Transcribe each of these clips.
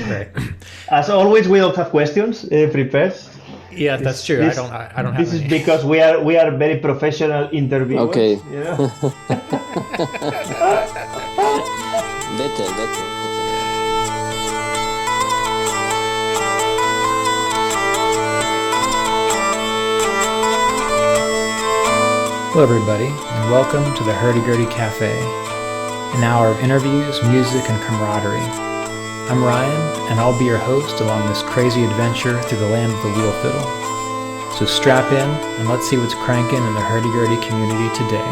Great. As always, we don't have questions prepared. Yeah, that's true. This, I don't have this is any. because we are very professional interviewers. Okay. You know? Better. Hello, everybody, and welcome to the Hurdy-Gurdy Cafe, an hour of interviews, music, and camaraderie. I'm Ryan, and I'll be your host along this crazy adventure through the land of the wheel fiddle. So strap in, and let's see what's cranking in the Hurdy-Gurdy community today.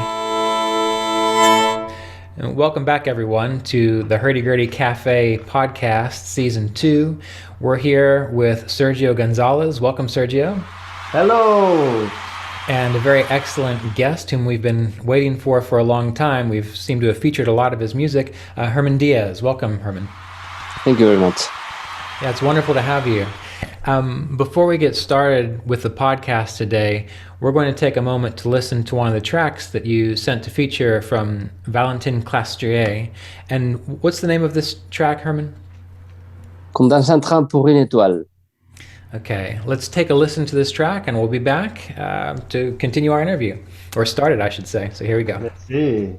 And welcome back, everyone, to the Hurdy-Gurdy Cafe podcast, Season 2. We're here with Sergio Gonzalez. Welcome, Sergio. Hello. And a very excellent guest whom we've been waiting for a long time. We've seemed to have featured a lot of his music, Herman Diaz. Welcome, Herman. Thank you very much. Yeah, it's wonderful to have you. Before we get started with the podcast today, we're going to take a moment to listen to one of the tracks that you sent to feature from Valentin Clastrier. And what's the name of this track, Herman? Comme dans un train pour une étoile. Okay, let's take a listen to this track and we'll be back to continue our interview. Or start it, I should say. So here we go. Let's see.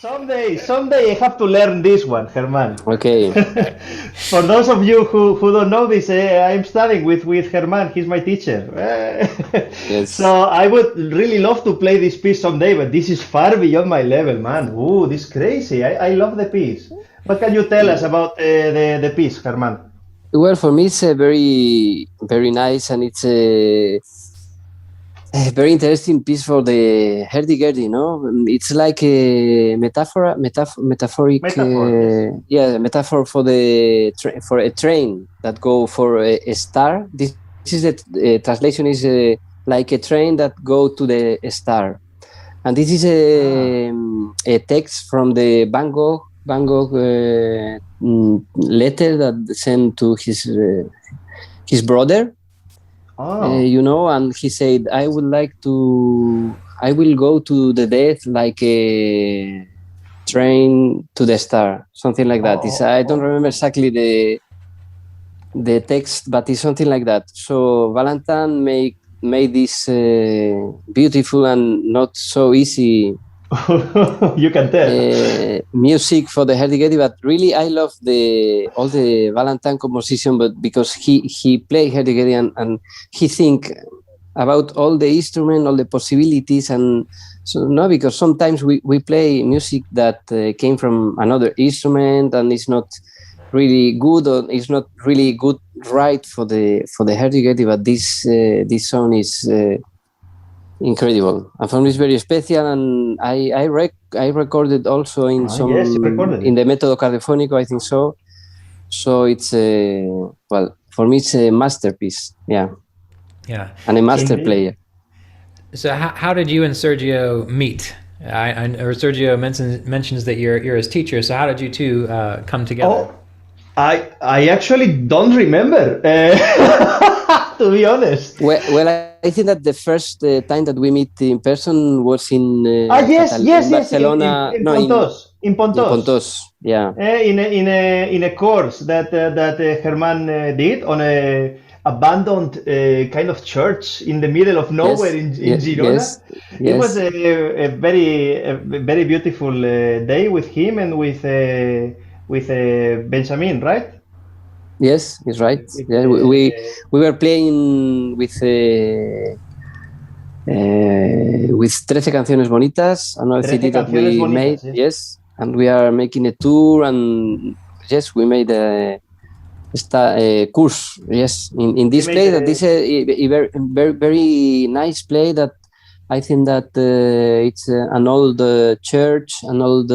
Someday I have to learn this one, Herman. Okay. For those of you who don't know this, I'm studying with Herman. He's my teacher. Yes. So I would really love to play this piece someday, but this is far beyond my level, man. Ooh, this is crazy. I love the piece. What can you tell us about the piece, Herman? Well, for me, it's a very, very nice, and it's a very interesting piece for the hurdy-gurdy, no? It's like a metaphoric, metaphor for for a train that go for a star. This is the translation is like a train that go to the star, and this is a text from the Van Gogh letter that sent to his brother. And he said, I will go to the death like a train to the star, something like that. I don't remember exactly the text, but it's something like that. So Valentine made this beautiful and not so easy you can tell music for the hurdy-gurdy, but really I love all the Valentine composition, but because he play hurdy-gurdy and he think about all the instrument, all the possibilities, and so no, because sometimes we play music that came from another instrument and it's not really good, or it's not really good right for the hurdy-gurdy, but this song is incredible, and for me it's very special, and I recorded also in in the Metodo Cardiofonico, I think so. So it's for me it's a masterpiece, yeah, and a master player. So how did you and Sergio meet? Or Sergio mentions that you're his teacher. So how did you two come together? I actually don't remember. To be honest. Well, I think that the first time that we meet in person was in Barcelona. In Pontos. In Pontos, yeah. In a course that Herman did on a abandoned kind of church in the middle of nowhere in Girona. Yes. It was a very beautiful day with him and with Benjamin, right? Yes, he's right. Yeah, we were playing with 13 Canciones Bonitas, another CD that we made. Yes, and we are making a tour, and yes, we made a course. Yes, in this play that is a very very nice play that I think that it's an old church, an old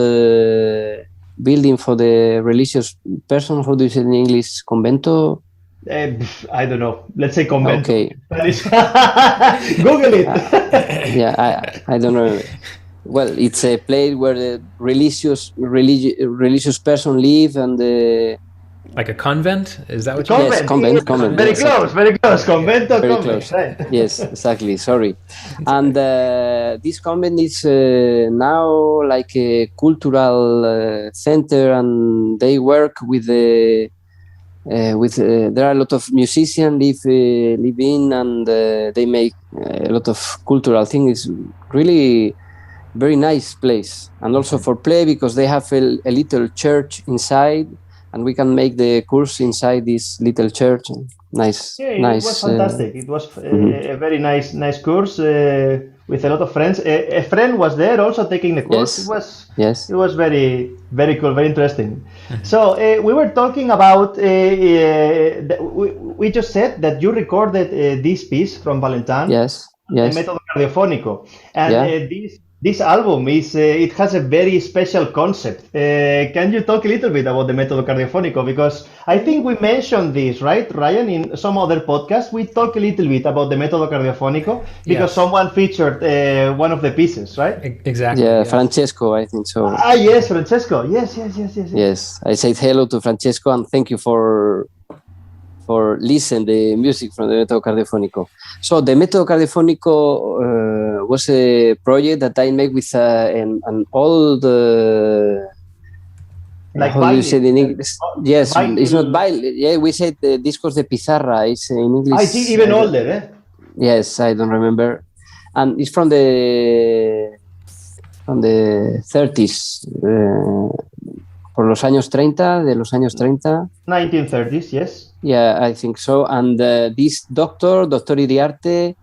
building for the religious person. How do you say in English? Convento? I don't know. Let's say convento. Okay. Google it. I don't know. Well, it's a place where the religious person live, and like a convent? Is that what you mean? Yes, convent. Very close. Convento, very convent. Close. Right. Yes, exactly. Sorry. And this convent is now like a cultural center, and they work with there are a lot of musicians live in, and they make a lot of cultural things. It's really very nice place, and also for play, because they have a little church inside, and we can make the course inside this little church. Nice. It was fantastic. It was a very nice course with a lot of friends. A friend was there also taking the course. Yes. It was very, very cool, very interesting. So we were talking about. We just said that you recorded this piece from Valentine. Yes. The Metodo Cardiofonico, and this album it has a very special concept. Can you talk a little bit about the Metodo Cardiofonico? Because I think we mentioned this, right, Ryan, in some other podcast. We talked a little bit about the Metodo Cardiofonico because someone featured one of the pieces, right? Exactly. Yeah, Francesco, I think so. Yes, Francesco. Yes. Yes, I said hello to Francesco and thank you for listen the music from the Metodo Cardiofonico. So the Metodo Cardiofonico was a project that I made with an old like how do you say it in English? Yes, it's not vinyl. Yeah, we said discos de pizarra. It's in English. I think even older, Yes, I don't remember. And it's from the from the 30s, por los años 30, de los años 30. 1930s, yes. Yeah, I think so. And this Dr. Iriarte,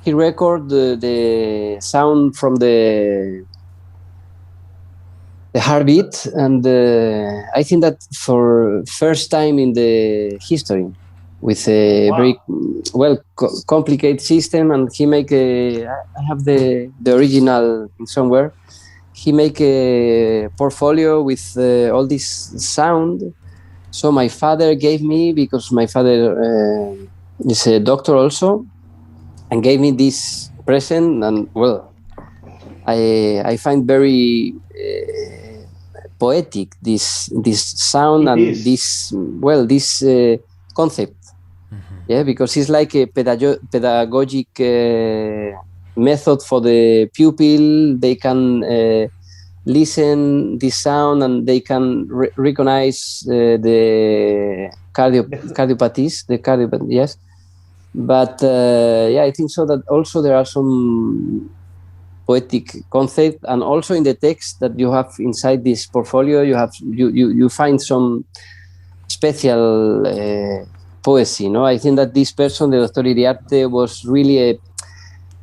he recorded the sound from the heartbeat, and I think that for first time in the history, with a very complicated system, and he make I have the original somewhere. He make a portfolio with all this sound. So my father gave me, because my father is a doctor also, and gave me this present, and I find very poetic this sound and this concept. Yeah, because it's like a pedagogic method for the pupil. They can listen this sound, and they can recognize the cardiopathies, yes. But I think so that also there are some poetic concept, and also in the text that you have inside this portfolio, you find some special poesy. No, I think that this person, the Dr. Iriarte, was really a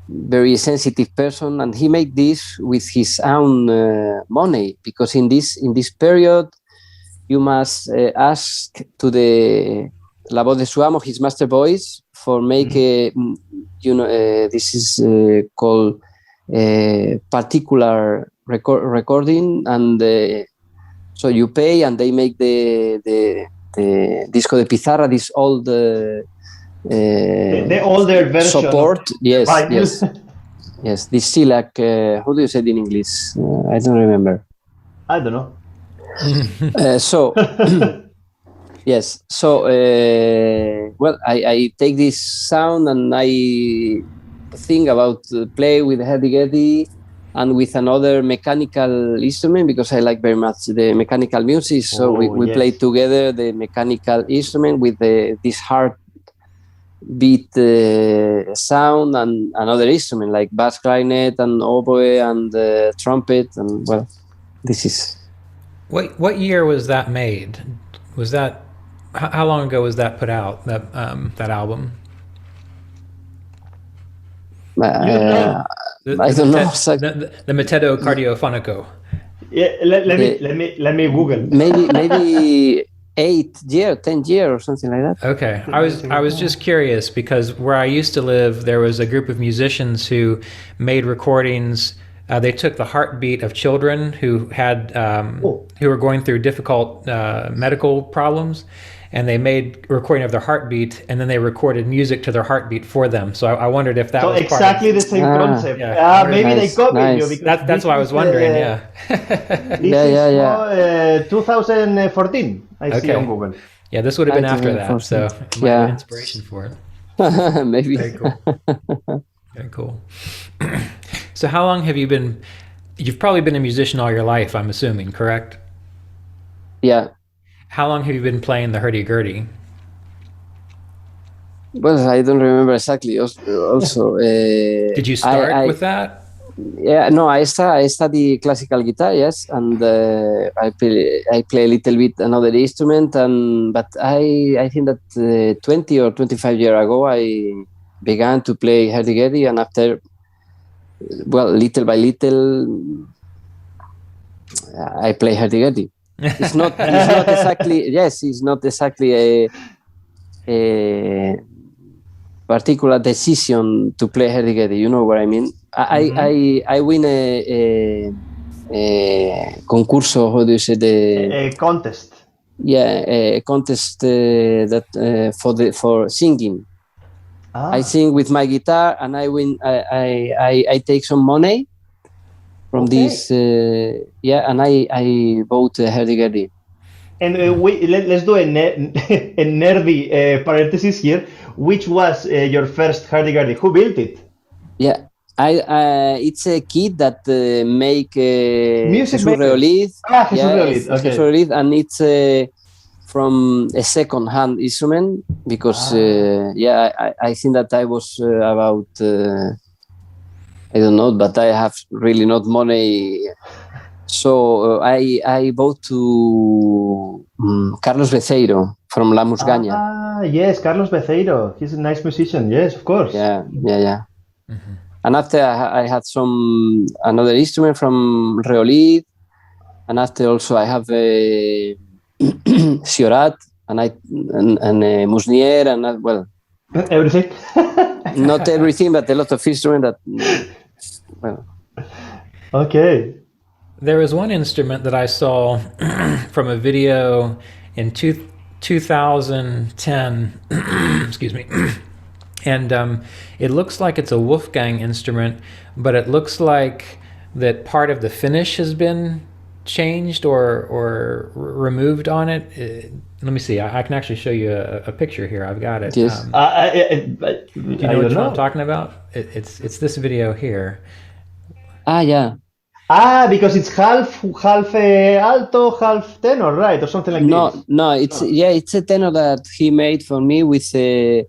very sensitive person, and he made this with his own money, because in this period you must ask to the La Voz de Su Amo, his master voice, for make this is called particular recording, and so you pay, and they make the disco de pizarra, this old the older version support. Yes. This silac. How do you say it in English? I don't remember. I don't know. So yes. So I take this sound, and I think about play with hurdy-gurdy and with another mechanical instrument, because I like very much the mechanical music. So we play together the mechanical instrument with this heartbeat sound, and another instrument like bass clarinet and oboe and trumpet, and this is. What year was that made? Was that how long ago was that put out? That album? I don't know. The Metodo Cardiofonico. Yeah, let me Google. Maybe 10 years or something like that. Okay, I was just curious, because where I used to live, there was a group of musicians who made recordings. They took the heartbeat of children who had who were going through difficult medical problems, and they made a recording of their heartbeat, and then they recorded music to their heartbeat for them. So I wondered if that was exactly the same concept. Yeah. Maybe they copied you. Because that's what I was wondering. This is 2014. I see on Google. Yeah, this would have been after that, so it might have been inspiration for it. Maybe. Very cool. Very cool. So how long have you been? You've probably been a musician all your life, I'm assuming, correct? Yeah. How long have you been playing the hurdy-gurdy? Well, I don't remember exactly. Also, did you start with that? Yeah, no. I study classical guitar, yes, and I play a little bit another instrument, but I think that 20 or 25 years ago I began to play hurdy-gurdy, and after, little by little, I play hurdy-gurdy. It's not exactly. Yes, it's not exactly a particular decision to play hurdy-gurdy. You know what I mean? I win a concurso. How do you say a contest? Yeah, a contest for singing. I sing with my guitar, and I win. I take some money from this, and I bought a hurdy-gurdy. And let's do a nerdy parenthesis here. Which was your first hurdy-gurdy? Who built it? Yeah, it's a kid that make music. Jesus Reoliz. Jesus Reoliz, and it's from a second-hand instrument, because I think that I was about I don't know, but I have really not money. So I bought to Carlos Beceiro from La Musgaña. Ah, yes, Carlos Beceiro. He's a nice musician. Yes, of course. Yeah. Mm-hmm. And after I had another instrument from Reolid, and after also I have a Ciorat and Musnier and well, everything. Not everything, but a lot of instrument that. Well. Okay. There was one instrument that I saw from a video in 2010. Excuse me. And it looks like it's a Wolfgang instrument, but it looks like that part of the finish has been changed or removed on it. Let me see. I can actually show you a picture here. I've got it. Yes. Do you know what I'm talking about? It's this video here. Yeah. Because it's half alto, half tenor, right, or something like this. No, it's a tenor that he made for me with a.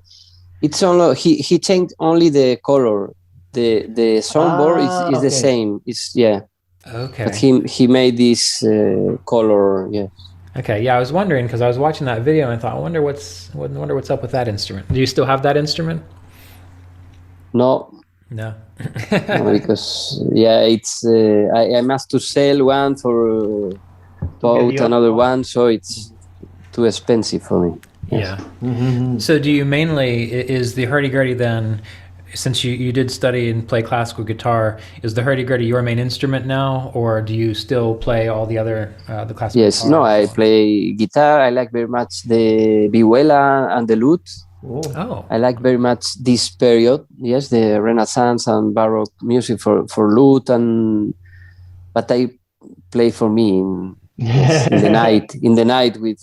It's only he changed only the color. The soundboard is the same. It's Okay. But he made this color. Yeah. Okay. Yeah, I was wondering because I was watching that video and I thought, I wonder what's up with that instrument. Do you still have that instrument? No. No. No, because it's I must to sell one for bought another one, so it's too expensive for me. Yeah. Mm-hmm. So do you is the hurdy-gurdy then, since you did study and play classical guitar, is the hurdy-gurdy your main instrument now, or do you still play all the other the classical Yes, guitar? No, I play guitar. I like very much the vihuela and the lute. Oh. I like very much this period. Yes, the Renaissance and Baroque music for lute, but I play for me in the night. In the night with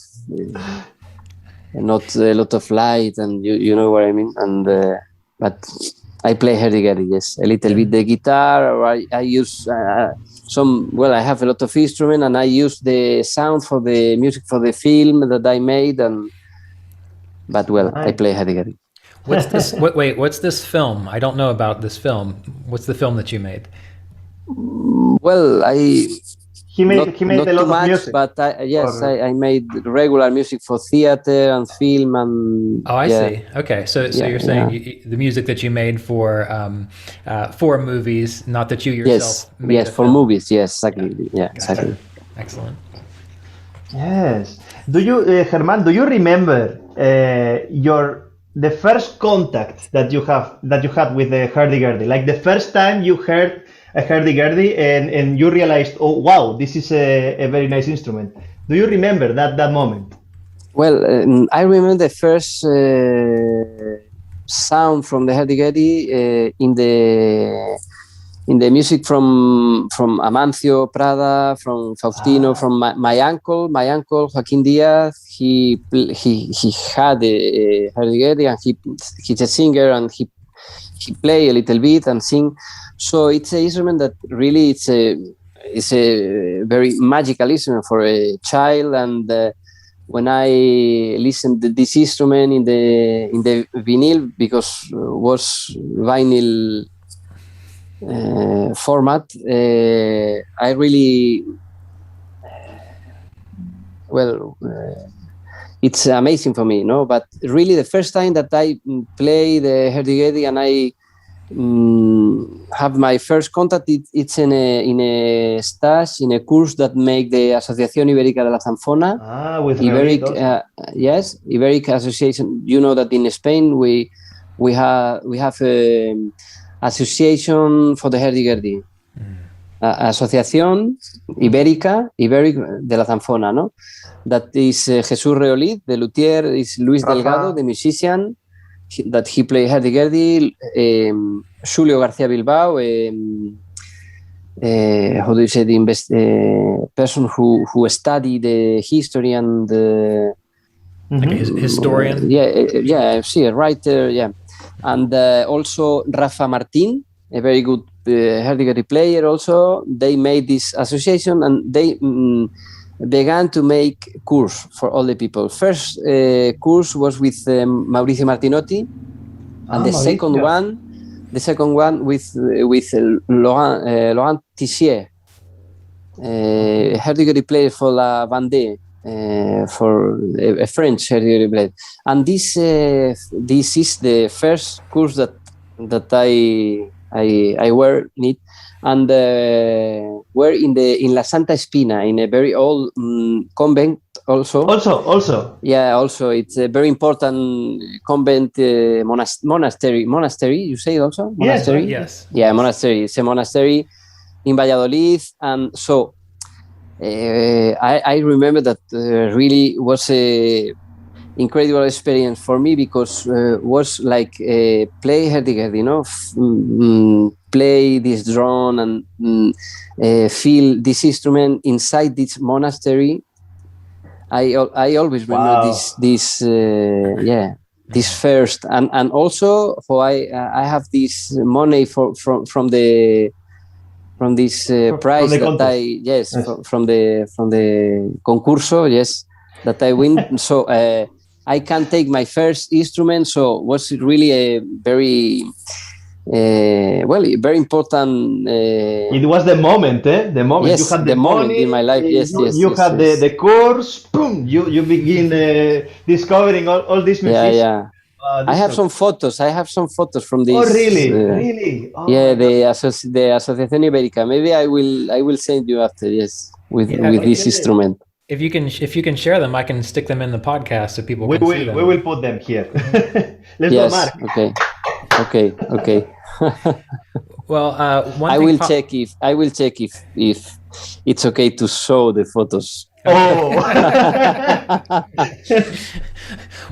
not a lot of light, and you know what I mean. And but I play hurdy-gurdy. Yes, a little bit the guitar, or I use some. Well, I have a lot of instrument, and I use the sound for the music for the film that I made But I play hurdy-gurdy. What's this? What's this film? I don't know about this film. What's the film that you made? Well, he made a lot of music. But I made regular music for theater and film and. Oh, I see. Okay, so you're saying the music that you made for movies, not that you yourself made. Yes, for movies. Yes, exactly. Yeah, exactly. Excellent. Yes. Do you, Germán? Do you remember the first contact that you had with the hurdy-gurdy? Like the first time you heard a hurdy-gurdy and you realized, oh wow, this is a very nice instrument. Do you remember that moment? Well, I remember the first sound from the hurdy-gurdy in the music from Amancio Prada, from Faustino, from my uncle Joaquin Diaz. He had a hurdy-gurdy, and he's a singer, and he play a little bit and sing. So it's an instrument that really it's a very magical instrument for a child. And when I listened to this instrument in the vinyl, because was vinyl format, I really it's amazing for me, no? But really, the first time that I play the hurdy-gurdy and I have my first contact, it's in a stage, in a course that make the Asociación Ibérica de la Zanfona. With Iberic, yes, Iberic Association. You know that in Spain we have a association for the hurdy-gurdy. Asociación Ibérica de la Zanfona, no? That is Jesús Reolid, the luthier, is Luis Delgado, the musician, that he played hurdy-gurdy, Julio García Bilbao, how do you say, the person who studied the history and like a historian? A writer, and also Rafa Martín, a very good hurdy-gurdy player also. They made this association, and they began to make course for all the people. First course was with Mauricio Martinotti, and the second one the second one with Laurent Tissier, hurdy-gurdy player for La Vendée, for a French hurdy-gurdy player. And this is the first course that I were in it, and we're in La Santa Espina, in a very old convent also. Yeah, also it's a very important convent monastery. You say also? Monastery? Yes. Yeah, monastery. It's a monastery in Valladolid, and so I remember that really was a incredible experience for me, because was like play hurdy-gurdy, play this drum and feel this instrument inside this monastery. I always remember this first, and also how I have this money from this prize from the concurso, that I win. So I can take my first instrument. So was really a very very important. It was the moment, The moment. Yes, you had the moment money, in my life. You had the course. Boom! You begin discovering all these musicians. Yeah. I have some photos from this. Oh, really? Oh, yeah, the Asociación Ibérica. Maybe I will send you after. Yes, with this instrument. If you can share them, I can stick them in the podcast so people can see them. We will put them here. Let's go, Mark. Okay. Well, I will check if it's okay to show the photos. Oh.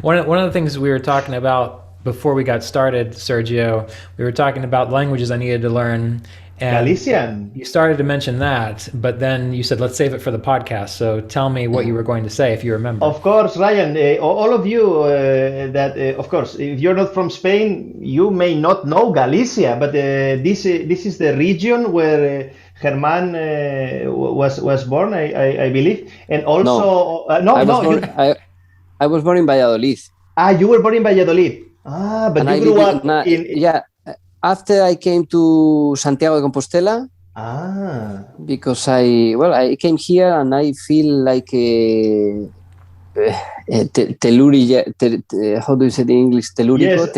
One of the things we were talking about before we got started, Sergio, we were talking about languages I needed to learn. And Galician. You started to mention that, but then you said, let's save it for the podcast. So tell me what you were going to say, if you remember. Of course, Ryan, all of you of course, if you're not from Spain, you may not know Galicia, but this is the region where Germán was born, I believe. And also... I was born in Valladolid. You were born in Valladolid. But you grew up in... Yeah. After I came to Santiago de Compostela, because I came here and I feel like how do you say it in English? Telúrico? Yes,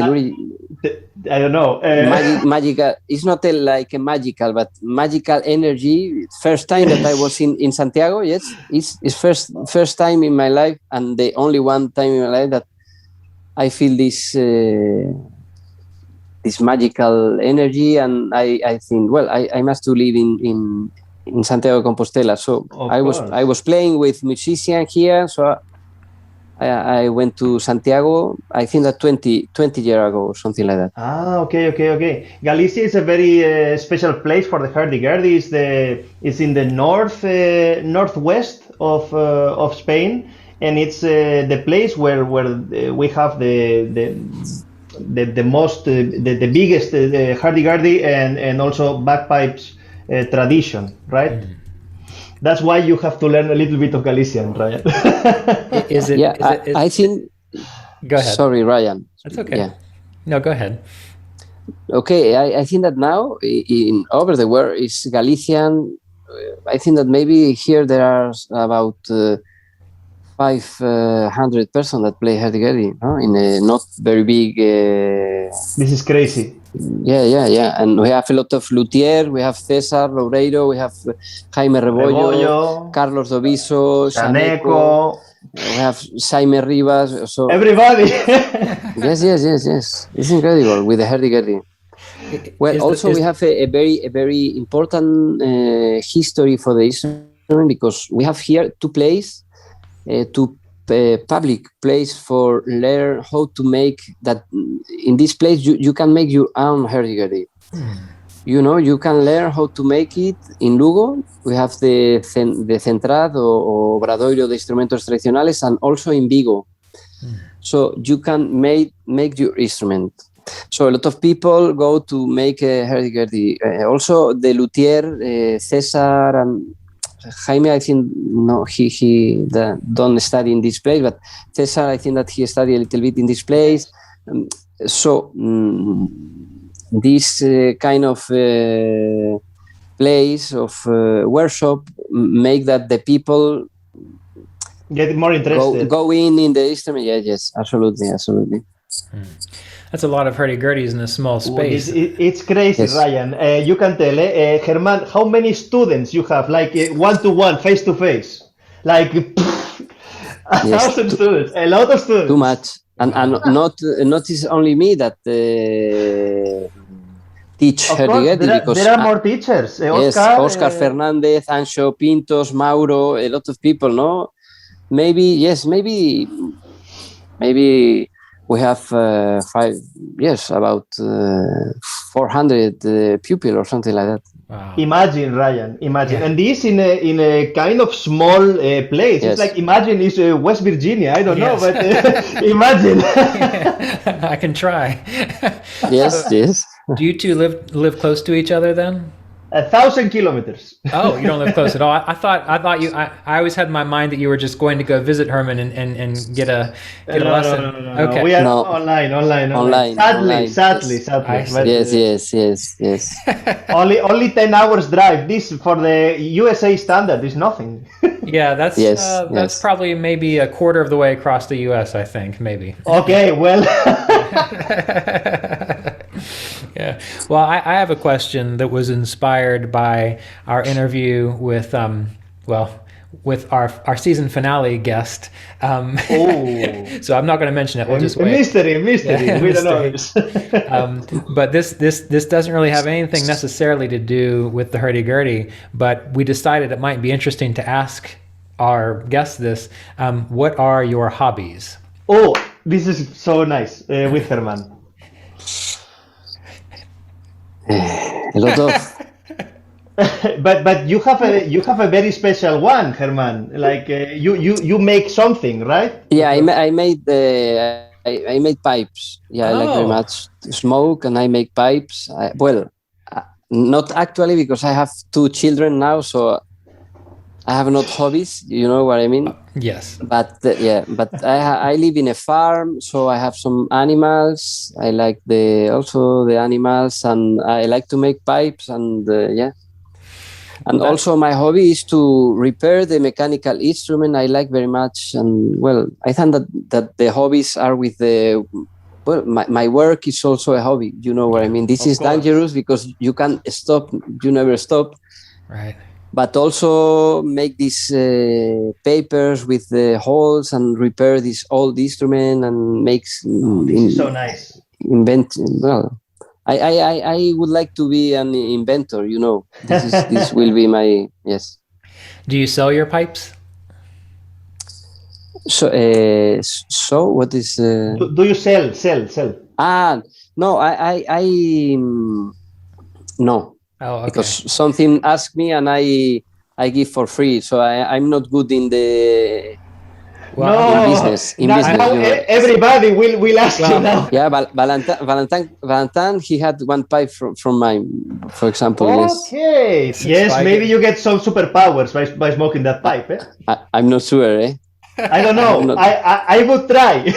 I don't know. Magical. It's not like a magical, but magical energy. First time that I was in Santiago, yes, it's first time in my life, and the only one time in my life that I feel this magical energy, and I think, I must to live in Santiago de Compostela. So I was playing with musicians here, so I went to Santiago, I think that 20 years ago or something like that. Okay. Galicia is a very special place for the hurdy-gurdy. It's in the northwest of Spain, and it's the place where we have the biggest hurdy-gurdy and also bagpipes tradition, right? Mm. That's why you have to learn a little bit of Galician, Ryan. I think. Go ahead. Sorry, Ryan. That's okay. Yeah. No, go ahead. Okay, I think that now in over the world is Galician. I think that maybe here there are about 500 persons that play hurdy-gurdy, in a not very big. This is crazy. Yeah, and we have a lot of luthier. We have César Loureiro. We have Jaime Rebollo, Carlos Doviso, Chaneco. We have Jaime Rivas. So everybody. Yes. It's incredible with the hurdy-gurdy. Well, we have a very important history for the instrument, because we have here two places. Public place for learn how to make that. In this place you can make your own hurdy-gurdy. You can learn how to make it in Lugo. We have the Centrado o Obradoiro de Instrumentos Tradicionales, and also in Vigo. So you can make your instrument. So a lot of people go to make a hurdy-gurdy. Also the luthier César and Jaime, I think he don't study in this place, but César, I think that he studied a little bit in this place. this kind of place of workshop make that the people get more interested. Go in the instrument. Yes, absolutely. That's a lot of hurdy-gurdies in a small space. It's crazy, yes. Ryan. You can tell, Germán, how many students you have, like one-to-one, face-to-face? Like 1,000 students, a lot of students. Too much. And not is only me that teach hurdy-gurdy, because there are more teachers. Yes, Oscar Fernandez, Anxo Pintos, Mauro, a lot of people, no? Maybe we have about 400 pupils or something like that. Wow. Imagine, Ryan, imagine. Yeah. And this in a kind of small place. Yes. It's like, imagine it's West Virginia. I don't know, but imagine. I can try. Yes. Do you two live close to each other then? 1,000 kilometers. Oh, you don't live close at all. I thought you. I always had in my mind that you were just going to go visit Herman and get a lesson. No. Okay. We are online. Sadly. Yes. only 10 hours drive. This for the USA standard is nothing. Yeah, that's probably maybe a quarter of the way across the US, I think, maybe. Okay, well. Yeah. Well, I have a question that was inspired by our interview with with our season finale guest. So I'm not going to mention it. We'll just wait. Mystery. Yeah, we don't know. But this doesn't really have anything necessarily to do with the hurdy-gurdy, but we decided it might be interesting to ask our guest this. What are your hobbies? Oh, this is so nice with Germán. A lot of. but you have a very special one, Germán. Like you make something, right? Yeah, I made pipes. Yeah, I like very much to smoke, and I make pipes. Not actually, because I have 2 children now, so I have not hobbies. You know what I mean? Yes. But I live in a farm, so I have some animals. I like also the animals, and I like to make pipes, and And also my hobby is to repair the mechanical instrument. I like very much, and I think that the hobbies are with the. My work is also a hobby. You know what I mean? This is dangerous because you can't stop. You never stop. Right. But also make these papers with the holes and repair this old instrument and makes. This is so nice. I would like to be an inventor. You know, this will be my yes. Do you sell your pipes? So what is? Do you sell? No, I no. Oh, okay. Because something asked me and I give for free. So I'm not good in the business. Now, you know. Everybody will ask you now. Yeah, Valentin, he had one pipe from mine, for example. Okay. Yes, maybe you get some superpowers by smoking that pipe. I'm not sure. I don't know. I would try.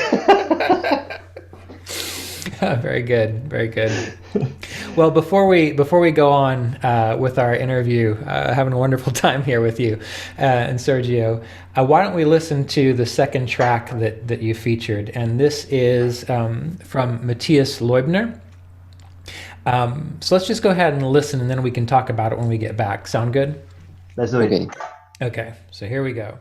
Very good. Well, before we go on with our interview, having a wonderful time here with you and Sergio, why don't we listen to the second track that you featured? And this is from Matthias Leubner. So let's just go ahead and listen, and then we can talk about it when we get back. Sound good? Let's do it. Okay, so here we go.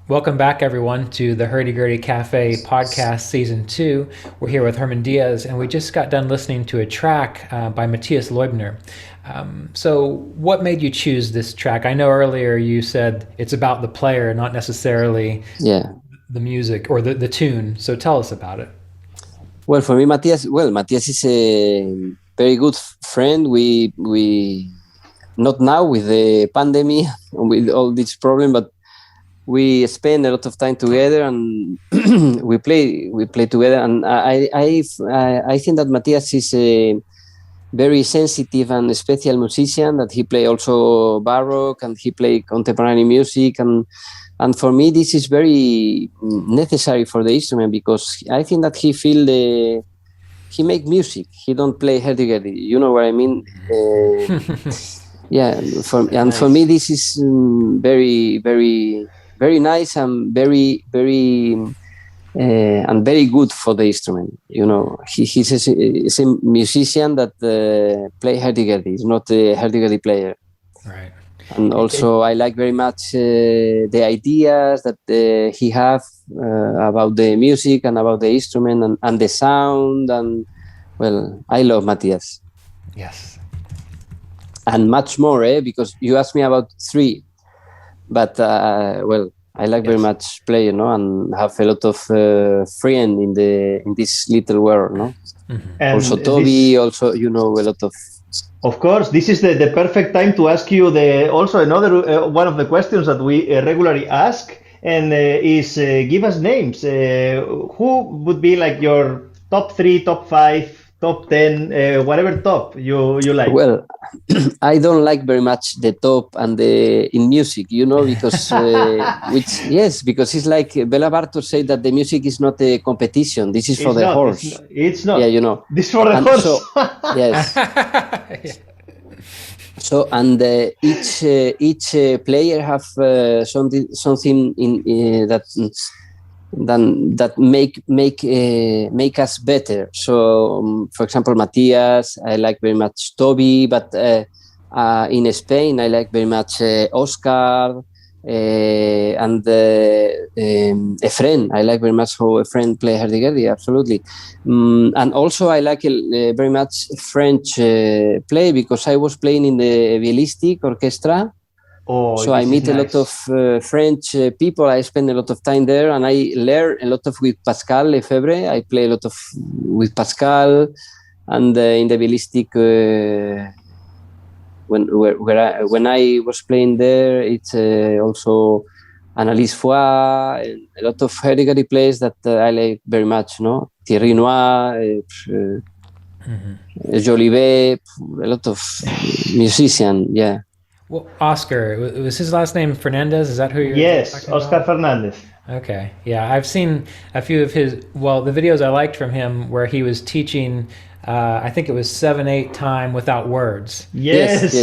Welcome back, everyone, to the Hurdy-Gurdy Cafe podcast season 2. We're here with Herman Diaz, and we just got done listening to a track by Matthias Leubner. So what made you choose this track? I know earlier you said it's about the player, not necessarily the music or the tune. So tell us about it. Well, for me, Matthias is a very good friend. We not now with the pandemic, with all this problem, but we spend a lot of time together and we play together. And I think that Matthias is a very sensitive and special musician, that he play also baroque and he play contemporary music. And for me, this is very necessary for the instrument, because I think that he make music. He don't play hurdy-gurdy. You know what I mean? For me, this is very, very, very nice and very, very and very good for the instrument. You know, he's a musician that play hurdy-gurdy. He's not a hurdy-gurdy player. Right. And also, I like very much the ideas that he have about the music and about the instrument and the sound. And well, I love Matthias. Yes. And much more, because you asked me about 3. But I like very much play, and have a lot of friends in this little world, Mm-hmm. Also Toby, also a lot of. Of course, this is the perfect time to ask you also another one of the questions that we regularly ask, and is give us names. Who would be like your top 3, top 5? Top 10, whatever top you like. Well, I don't like very much the top and in music, because because it's like Bela Bartok said that the music is not a competition. This is for the horse. It's not. Yeah, This is for the horse. So, yes. So each player have something in that make us better. So, for example, Matthias, I like very much Toby, but in Spain, I like very much Oscar and Efren. I like very much how Efren play hurdy-gurdy, absolutely. And also, I like very much French play, because I was playing in the Vielistic Orchestra. So I meet a lot of French people. I spend a lot of time there, and I learn a lot with Pascal Lefebvre. I play a lot with Pascal, and in the Vielistic, when I was playing there, it's also Annalise Foy, and a lot of hurdy-gurdy players that I like very much. Thierry Noir, Jolivet, a lot of musicians. Yeah. Well, Oscar, was his last name Fernandez? Is that who you're talking Oscar about? Fernandez. Okay. Yeah, I've seen a few of his, the videos I liked from him where he was teaching, I think it was 7/8 time without words. Yes. This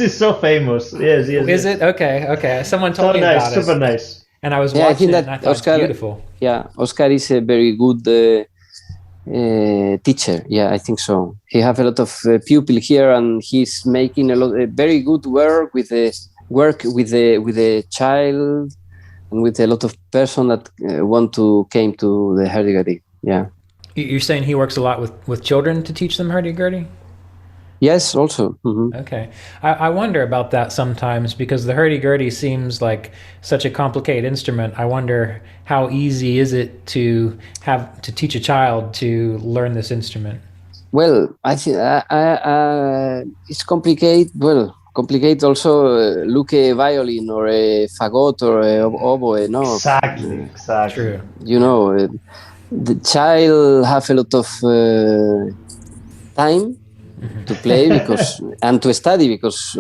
is so famous. Yes. Is it? Okay. Someone told me about it. Super nice. And I was watching it, and I thought Oscar, it's beautiful. Yeah, Oscar is a very good teacher. Yeah, I think so. He have a lot of pupil here, and he's making a very good work with the child, and with a lot of person that want to came to the hurdy-gurdy. Yeah. You're saying he works a lot with children to teach them hurdy-gurdy? Yes, also. Mm-hmm. Okay. I wonder about that sometimes, because the hurdy-gurdy seems like such a complicated instrument. I wonder how easy is it to teach a child to learn this instrument? Well, I think it's complicated. Well, complicated also look a violin or a fagot or a oboe. No. Exactly. True. The child have a lot of time to play and to study, because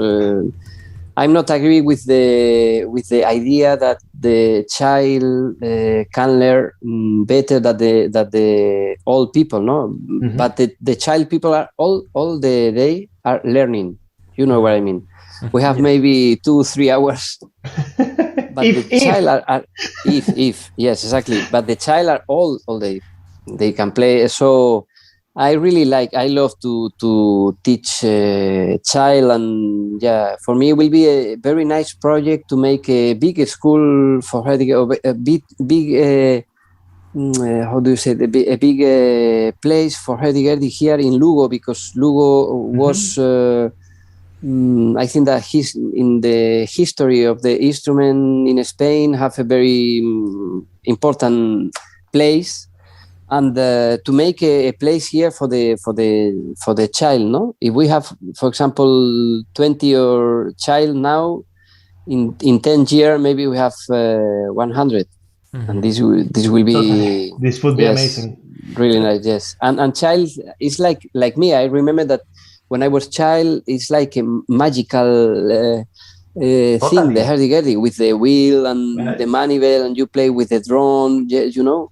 I'm not agree with the idea that the child can learn better than the old people, no. Mm-hmm. But the child people are all the day are learning. You know what I mean? We have maybe 2-3 hours. But child are if yes, exactly. But the child are all day. They can play. So I really I love to teach child, and for me it will be a very nice project to make a big school for Heidegger, a big how do you say, a big place for Heidegger here in Lugo, because Lugo was I think that he's in the history of the instrument in Spain have a very important place. And to make a place here for the child, no? If we have, for example, 20 or child now, in 10 years maybe we have 100, and this will be this would be amazing, really nice. Yes, and child is like me. I remember that when I was child, it's like a magical thing, the hurdy-gurdy with the wheel and the manivelle, and you play with the drone, you know.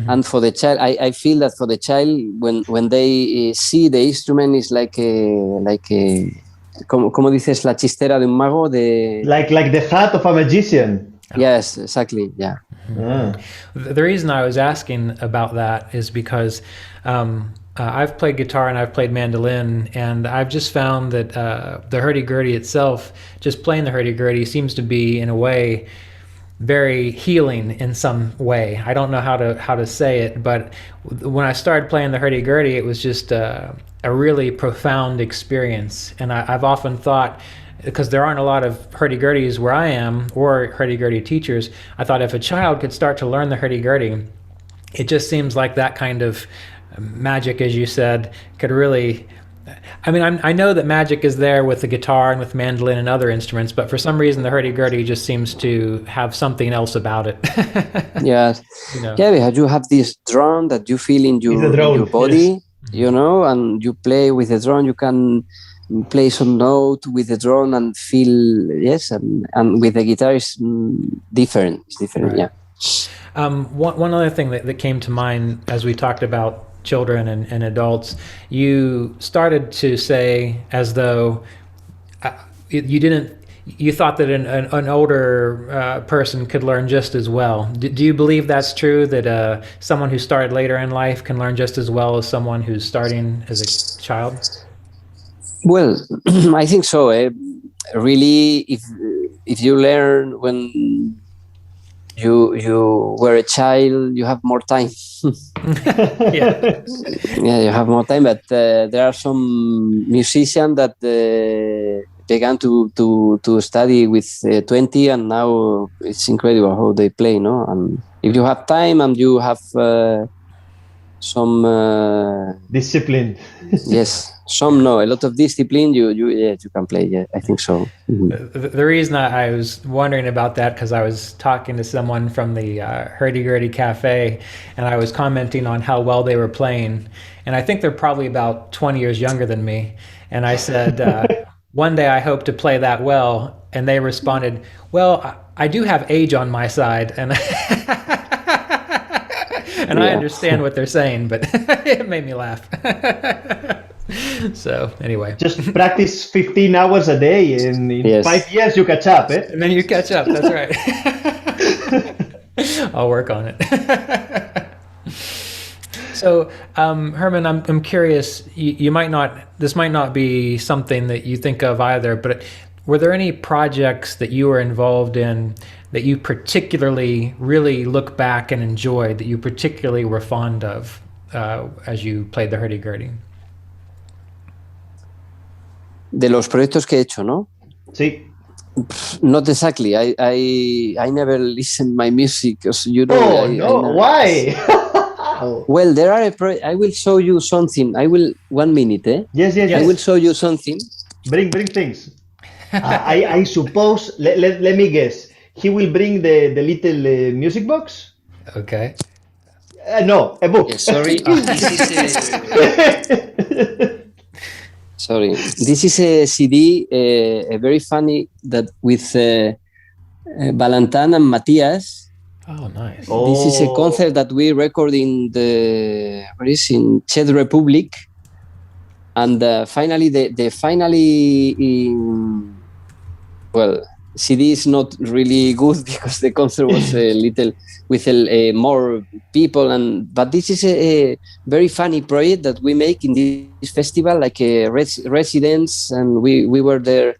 And for the child, I feel that for the child, when they see the instrument, is like a como dices, la chistera de un mago, like the hat of a magician. Yes, exactly. Yeah. The reason I was asking about that is because I've played guitar and I've played mandolin, and I've just found that the hurdy-gurdy itself, just playing the hurdy-gurdy, seems to be, in a way, very healing in some way. I don't know how to say it, but when I started playing the hurdy-gurdy, it was just a really profound experience. And I've often thought, because there aren't a lot of hurdy-gurdys where I am, or hurdy-gurdy teachers, I thought if a child could start to learn the hurdy-gurdy, it just seems like that kind of magic, as you said, could really... I mean, I know that magic is there with the guitar and with mandolin and other instruments, but for some reason the hurdy-gurdy just seems to have something else about it. Yes. You know? Yeah, because you have this drum that you feel in your body, yes. You know, and you play with the drum. You can play some note with the drum and feel, yes, and with the guitar is different. It's different, right. Yeah. One other thing that came to mind as we talked about children and adults, you started to say as though you thought that an older person could learn just as well. Do you believe that's true, that someone who started later in life can learn just as well as someone who's starting as a child? Well, I think so. Really, if you learn when you were a child, you have more time. Yeah, you have more time. But there are some musicians that began to study with 20, and now it's incredible how they play. No, and if you have time and you have some discipline. Yes. Some a lot of discipline. You can play. Yeah, I think so. Mm-hmm. The reason I was wondering about that, because I was talking to someone from the Hurdy-Gurdy Cafe, and I was commenting on how well they were playing, and I think they're probably about 20 years younger than me. And I said, one day I hope to play that well, and they responded, "Well, I do have age on my side," and and I understand what they're saying, but it made me laugh. So anyway, just practice 15 hours a day, and in 5 years you catch up, eh? And then you catch up. That's right. I'll work on it. So, Herman, I'm curious. You might not. This might not be something that you think of either. But were there any projects that you were involved in that you particularly really look back and enjoyed, that you particularly were fond of as you played the hurdy-gurdy? De los proyectos que he hecho, ¿no? Sí. Not exactly. I never listened my music, because you know. Why? Well, there are I will show you something. 1 minute, eh? Yes. I will show you something. Bring things. I suppose. Let me guess. He will bring the little music box. Okay. No, a book. Sorry. Sorry. This is a CD, a very funny, that with Valentin and Matthias. Oh, nice. This is a concert that we record in in Czech Republic, and finally, CD is not really good because the concert was a little with more people, but this is a very funny project that we make in this festival, like a residence, and we were there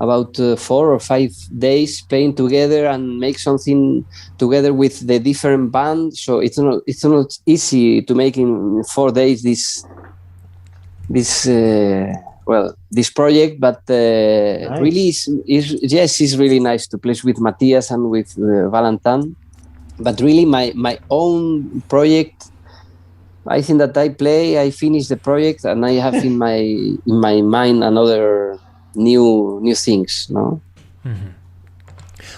about 4 or 5 days playing together and make something together with the different bands. So it's not easy to make in 4 days this project, but nice. Really is really nice to play with Matthias and with Valentin. But really my own project, I think that I finish the project and I have in my mind another new things, no? Mm-hmm.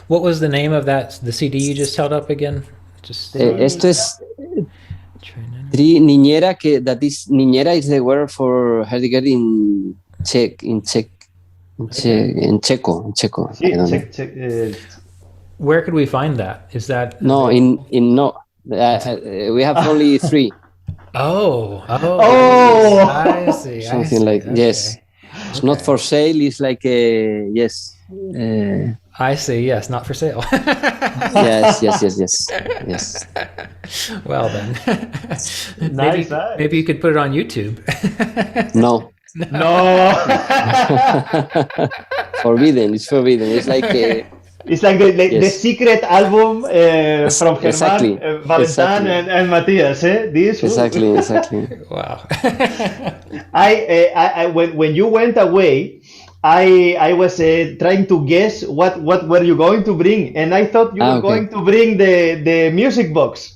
What was the name of the CD you just held up again? Esto es Niñera, Niñera is the word for hurdy-gurdy in Czech. Where could we find that? Is that we have only 3. Oh! I see. Something like okay. Yes. It's not for sale. It's like yes. I see. Yes, not for sale. yes. Well then, maybe you could put it on YouTube. No. Forbidden. It's forbidden. It's like. It's like the secret album from Germán, Valentin, and Matthias. This exactly. Wow. I when you went away, I was trying to guess what were you going to bring, and I thought you were going to bring the music box.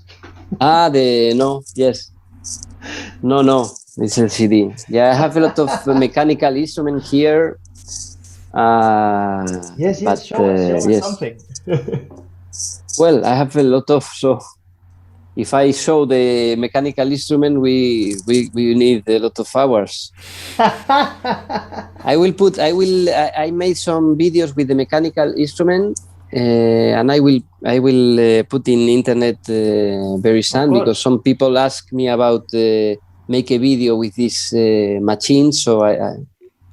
No. It's a CD. Yeah, I have a lot of mechanical instruments here. Yes, show something. Well, I have a lot of, so if I show the mechanical instrument, we need a lot of hours. I made some videos with the mechanical instrument, and I will put in internet very soon, because some people ask me about make a video with this machine, so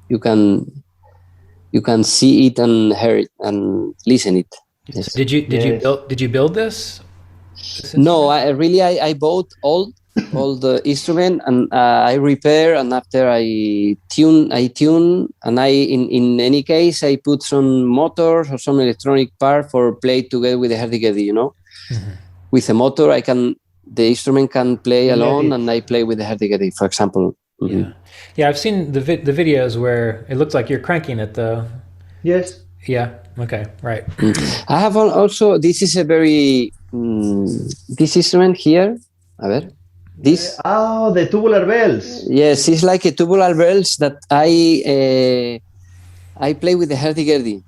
you can see it and hear it and listen it. Yes. Did you build this? No, I bought all the instrument and I repair, and after I tune, and in any case I put some motors or some electronic part for play together with the hurdy-gurdy, you know. Mm-hmm. With a motor, the instrument can play alone, and I play with the hurdy-gurdy, for example. Mm-hmm. Yeah, I've seen the videos where it looks like you're cranking it though. Yes. Yeah. Okay. Right. I have also. This is a very this instrument here. A ver. This. The tubular bells. Yes, it's like a tubular bells that I play with the hurdy-gurdy.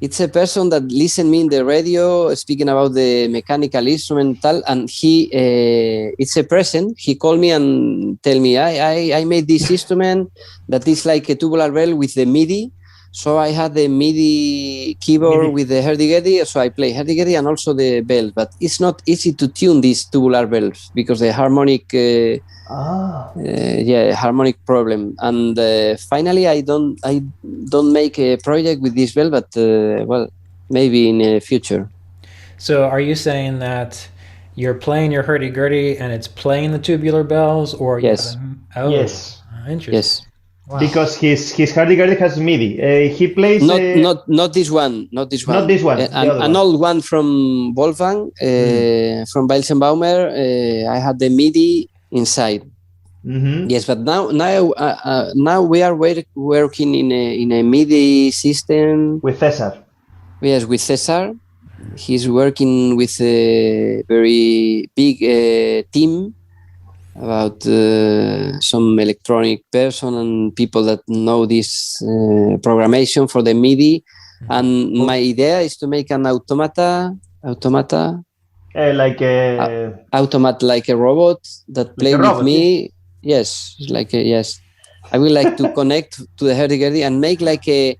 It's a person that listened me in the radio speaking about the mechanical instrumental, and he it's a present. He called me and tell me I made this instrument that is like a tubular bell with the MIDI. So I had the MIDI keyboard with the hurdy-gurdy, so I play hurdy-gurdy and also the bell. But it's not easy to tune these tubular bells because the harmonic harmonic problem. And finally, I don't make a project with this bell, but maybe in the future. So are you saying that you're playing your hurdy-gurdy and it's playing the tubular bells, or yes? Yes. Interesting. Yes. Wow. Because his hurdy-gurdy has MIDI. He plays not this one. Not this one. An old one from Wolfgang from Weissenbaumer. I had the MIDI inside. Mm-hmm. Yes, but now we are working in a MIDI system with Cesar. Yes, with Cesar. He's working with a very big team about some electronic person and people that know this programmation for the MIDI. And my idea is to make an automata, like a robot that play with me. Yes, yes. I would like to connect to the hurdy-gurdy and make like a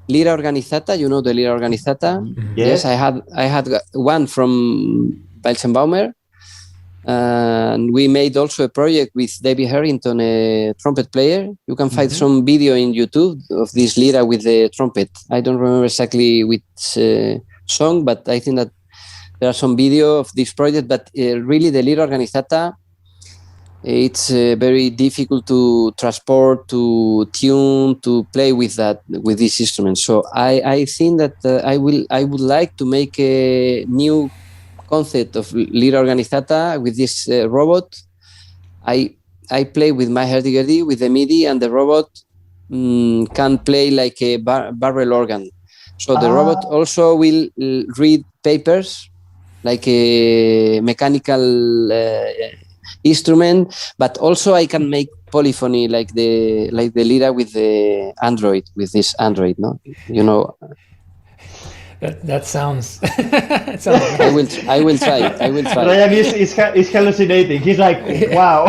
lira organizzata. You know the lira organizzata? Yes. I had one from Weissenbaumer. And we made also a project with David Harrington, a trumpet player. You can find some video in YouTube of this lira with the trumpet. I don't remember exactly which song, but I think that there are some video of this project. But really, the lira organizzata, it's very difficult to transport, to tune, to play with this instrument. So I think that I would like to make a new concept of lira organizzata with this robot. I play with my hurdy-gurdy with the MIDI, and the robot can play like a barrel organ. So the robot also will read papers like a mechanical instrument, but also I can make polyphony like the lira with the Android, with this Android, no? You know. That sounds. I will try. Ryan is hallucinating. He's like, wow.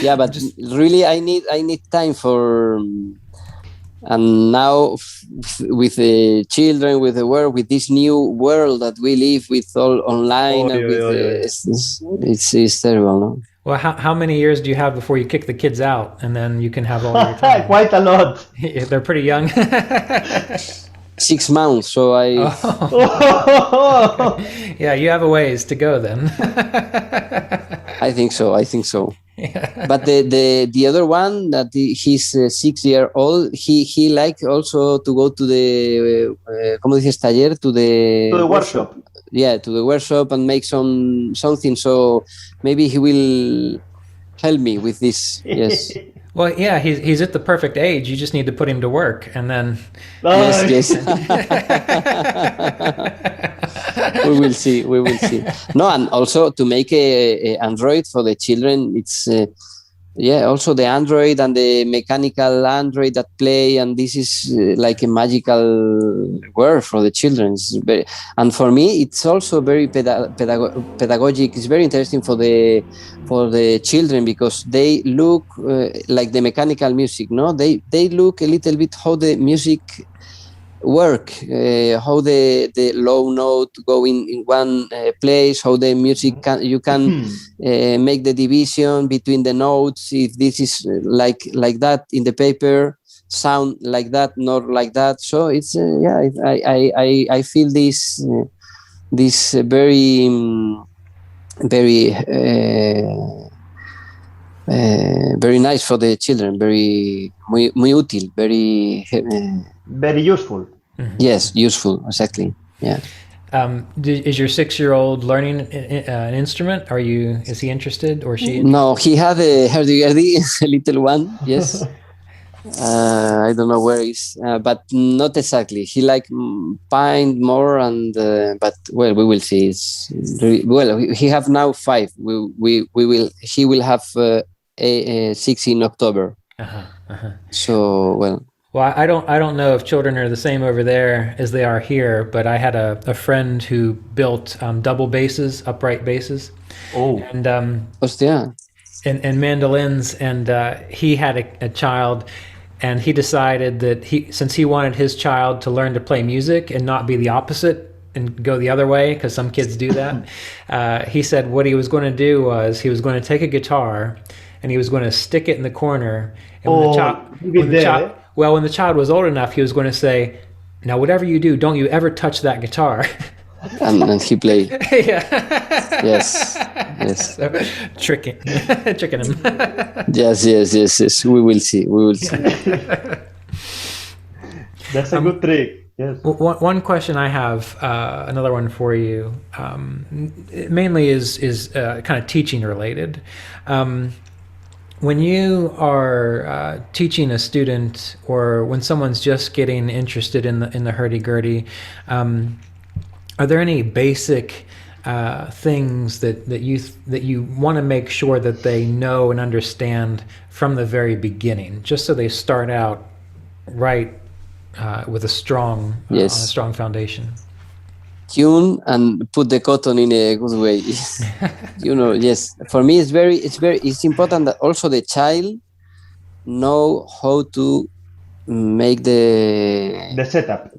Yeah, but really, I need time for. And now, with the children, with the world, with this new world that we live with, all online, it's terrible, no? Well, how many years do you have before you kick the kids out, and then you can have all your time? Quite a lot. They're pretty young. 6 months, so I. Yeah, you have a ways to go then. I think so. Yeah. But the other one that he's 6 years old, he like also to go to the ¿cómo dices taller? To the workshop. Yeah, to the workshop and make something. So maybe he will help me with this. Yes. Well, yeah, he's at the perfect age. You just need to put him to work, and then. Yes. We will see. No, and also to make a Android for the children, it's also the Android and the mechanical Android that play, and this is like a magical world for the children. And for me, it's also very pedagogic. It's very interesting for the children because they look like the mechanical music. No, they look a little bit how the music work, how the low note go in one place, how the music you can make the division between the notes, if this is like that in the paper, sound like that, not like that. So it's I feel this very very nice for the children, very muy útil, very useful. Mm-hmm. Yes, useful, exactly. Yeah. Is your 6-year-old learning an instrument? Is he interested, or she? No, he had a hurdy-gurdy, a little one. Yes. I don't know where he's, but not exactly. He like paint more, and but well, we will see. He have now 5. He will have 6 in October. So well. Well, I don't know if children are the same over there as they are here, but I had a friend who built double basses, upright basses. Oh. And and mandolins, and he had a child, and he decided that since he wanted his child to learn to play music and not be the opposite and go the other way, because some kids do that, he said what he was going to do was he was going to take a guitar and he was going to stick it in the corner, and when the child was old enough, he was going to say, "Now, whatever you do, don't you ever touch that guitar." and he played. Yeah. Yes. So, tricking him. Yes. We will see. That's a good trick. Yes. One question I have, another one for you, it mainly is kind of teaching related. When you are teaching a student, or when someone's just getting interested in the hurdy-gurdy, are there any basic things that you want to make sure that they know and understand from the very beginning, just so they start out right with a strong on a strong foundation? Tune and put the cotton in a good way. Yes. For me, it's important that also the child know how to make the setup.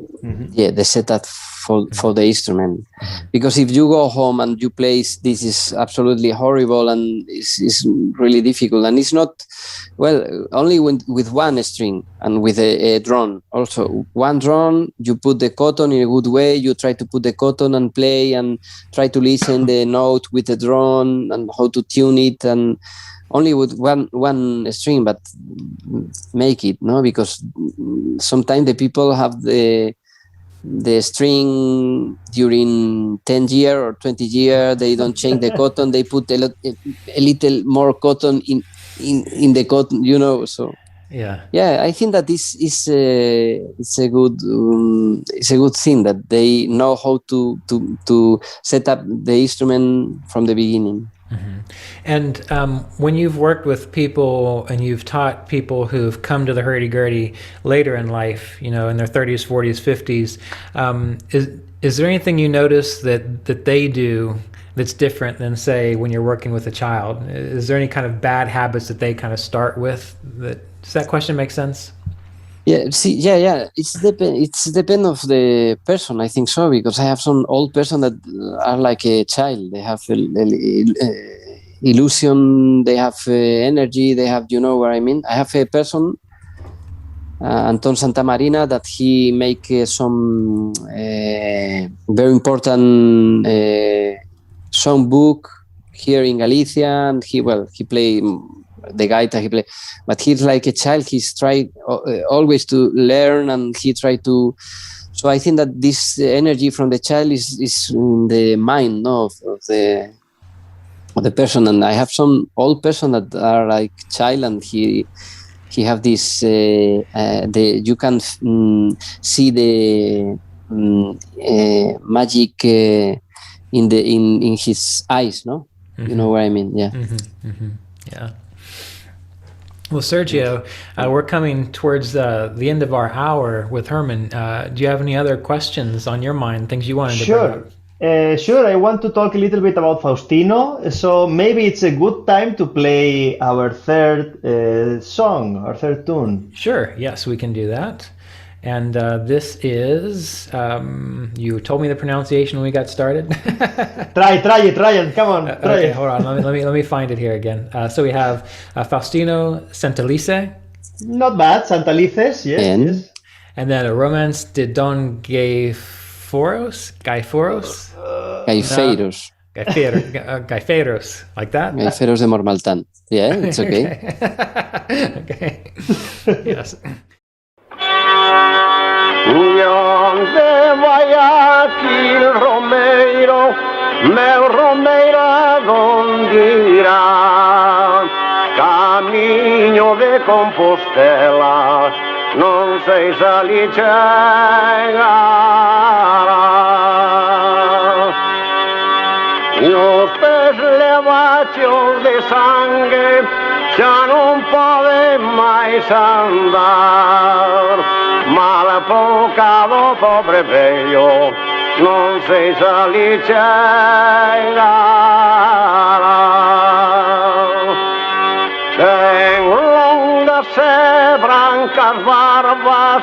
Yeah, the setup for the instrument. Because if you go home and you play, this is absolutely horrible and it's really difficult. And it's not, well, only with one string and with a drum. Also, one drum, you put the cotton in a good way. You try to put the cotton and play and try to listen the note with the drum and how to tune it, and only with one string, but make it, no? Because sometimes the people have the string during 10 years or 20 years, they don't change the cotton, they put a little more cotton in the cotton, you know. So yeah, I think that this is it's a good thing that they know how to set up the instrument from the beginning. Mm-hmm. And when you've worked with people and you've taught people who've come to the hurdy-gurdy later in life, you know, in their 30s, 40s, 50s, is there anything you notice that they do that's different than, say, when you're working with a child? Is there any kind of bad habits that they kind of start with? Does that question make sense? Yeah, It's depend of the person, I think so, because I have some old person that are like a child. They have illusion, they have energy, they have, you know what I mean. I have a person, Anton Santamarina, that he make some very important songbook here in Galicia, and he play the guitar, he play, but he's like a child. He's tried always to learn, and he tried to. So I think that this energy from the child is in the mind, no, of the person. And I have some old person that are like child, and he have this you can see the magic in his eyes, no? You know what I mean? Yeah. Yeah. Well, Sergio, we're coming towards the end of our hour with Herman. Do you have any other questions on your mind, things you wanted to bring up? Sure. I want to talk a little bit about Faustino. So maybe it's a good time to play our third song, our third tune. Sure. Yes, we can do that. And this is, you told me the pronunciation when we got started. Try it, Ryan. Come on, try okay, it. Hold on. Let me find it here again. So we have Faustino Santalice. Not bad, Santalices, yes. And then a Romance de Don Gaiferos, Gaiferos, like that. Gaiferos de Mormaltán. Yeah, it's okay. Okay. Yes. Donde vaya aquí el Romeiro, meu Romeira donde irá? Caminho de Compostela, non sei se ali chegará. E os pés levados de sangue xa non pode máis andar. Mala pouca do pobre vello, non sei se ali chegará. Ten longas e brancas barbas,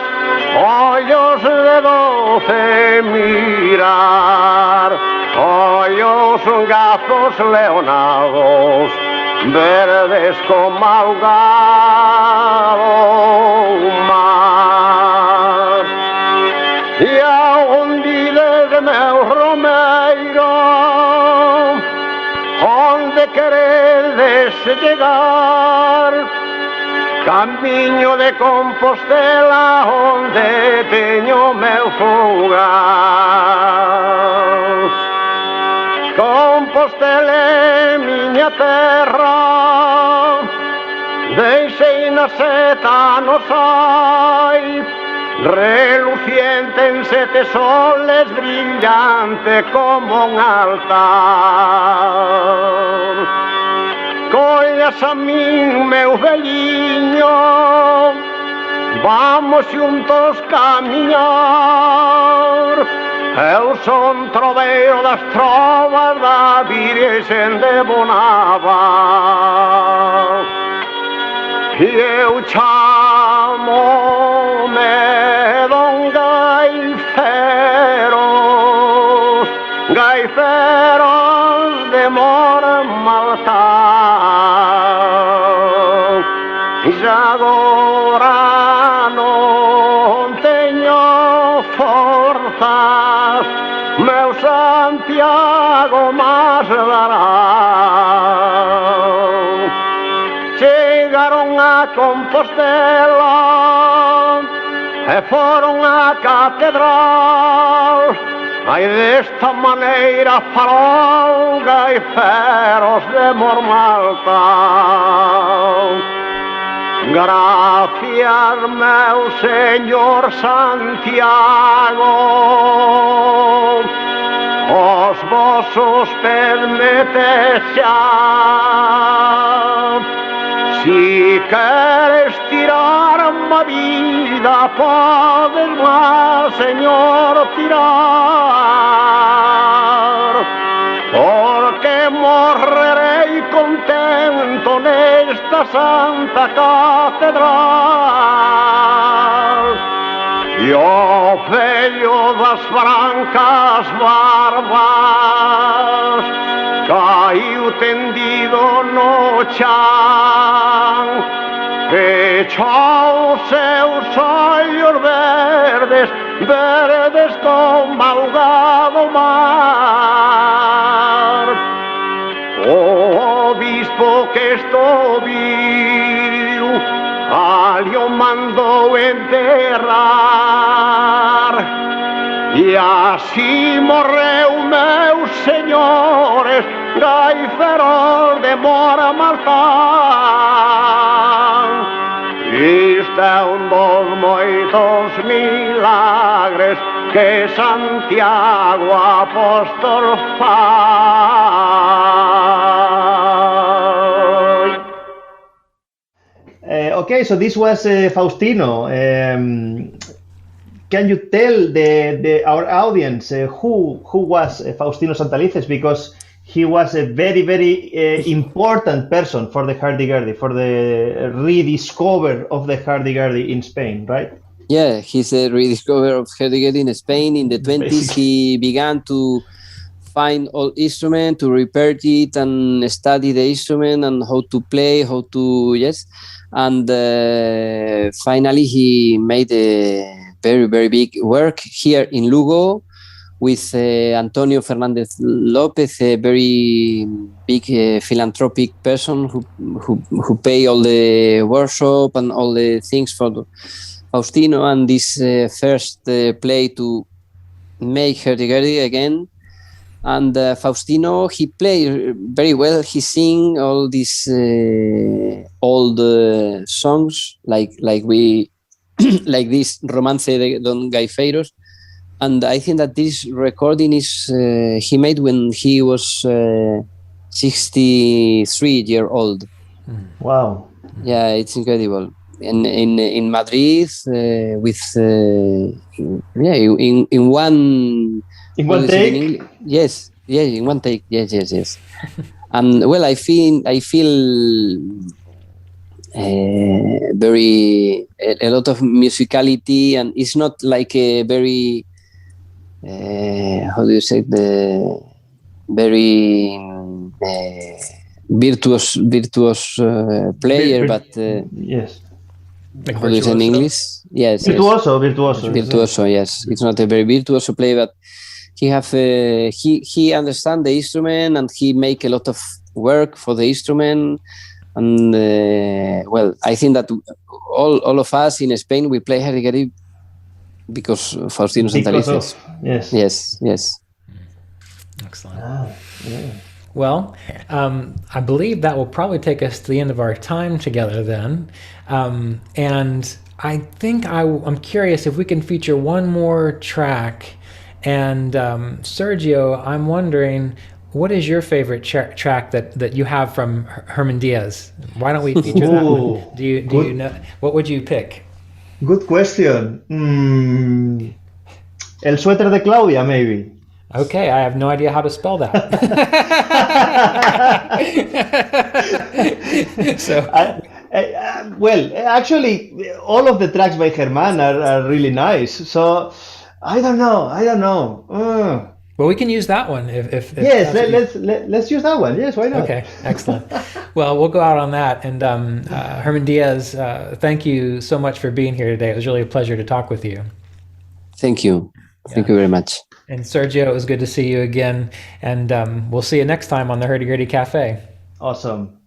ollos de 12 mirar, ollos gazos leonados, verdes como ahogado mar. E aonde de meu Romeiro, onde queredes chegar? Camiño de Compostela, onde teño meu fogar. Compostela é miña terra, deixei na seta no sai, reluciente en 7 soles, brillante como un altar. Collas a min, meu velliño, vamos xuntos camiñar. Eu son troveiro das trovas da Virxen de Bonava, e eu chamo agora non teño forzas, meu Santiago mas dará. Chegaron a Compostela e foron a catedral. Ai, desta maneira farol gaiferos de Mormalta. Gracias, meu Señor Santiago, os vosos pés metexan. Si queres tirarme a vida, podes más, Señor, tirar, porque morrerei contento nesta santa catedral. E o vello das francas barbas caiu tendido no chan, pechou seus ollos verdes, verdes como algado mar. O obispo que estou viu, ali o mandou enterrar, e así morreu, meus señores, gaiferos de Mormalta. Isto é dos moitos milagres que Santiago Apóstol fai. Okay, so this was Faustino. Can you tell our audience who was Faustino Santalices? Because he was a very, very important person for the hurdy-gurdy, for the rediscover of the hurdy-gurdy in Spain, right? Yeah, he's a rediscoverer of hurdy-gurdy in Spain. In the 20s, basically, he began to find old instrument, to repair it and study the instrument and how to play, how to, yes. And finally, he made a very, very big work here in Lugo with Antonio Fernandez Lopez, a very big philanthropic person who pay all the workshop and all the things for Faustino, and this first play to make hurdy-gurdy again. And Faustino, he played very well. He sing all these old songs like we like this Romance de Don Gaifeiros. And I think that this recording is he made when he was 63 years old. Wow! Yeah, it's incredible. In Madrid with in one. In one take? Yes, in one take. Yes. And well, I feel very a lot of musicality, and it's not like a very how do you say, the very virtuous player, but yes. How do you say in English? Yes. Virtuoso. Yes. It's not a very virtuoso play, but he have he understand the instrument, and he make a lot of work for the instrument. And well, I think that all of us in Spain, we play hurdy-gurdy because Faustino Santalices. Yes. Excellent. Yeah. Well, I believe that will probably take us to the end of our time together then. And I think I'm curious if we can feature one more track. And Sergio, I'm wondering, what is your favorite track that you have from Herman Diaz? Why don't we feature that one? Do you know? What would you pick? Good question. El suéter de Claudia, maybe. Okay, I have no idea how to spell that. So, well, actually, all of the tracks by Herman are really nice. So, I don't know. Well, we can use that one if yes, let's use that one. Yes, why not? Okay, excellent. Well, we'll go out on that. And Herman Diaz, thank you so much for being here today. It was really a pleasure to talk with you. Thank you. Thank you very much. And Sergio, it was good to see you again. And we'll see you next time on the Hurdy Gurdy Cafe. Awesome.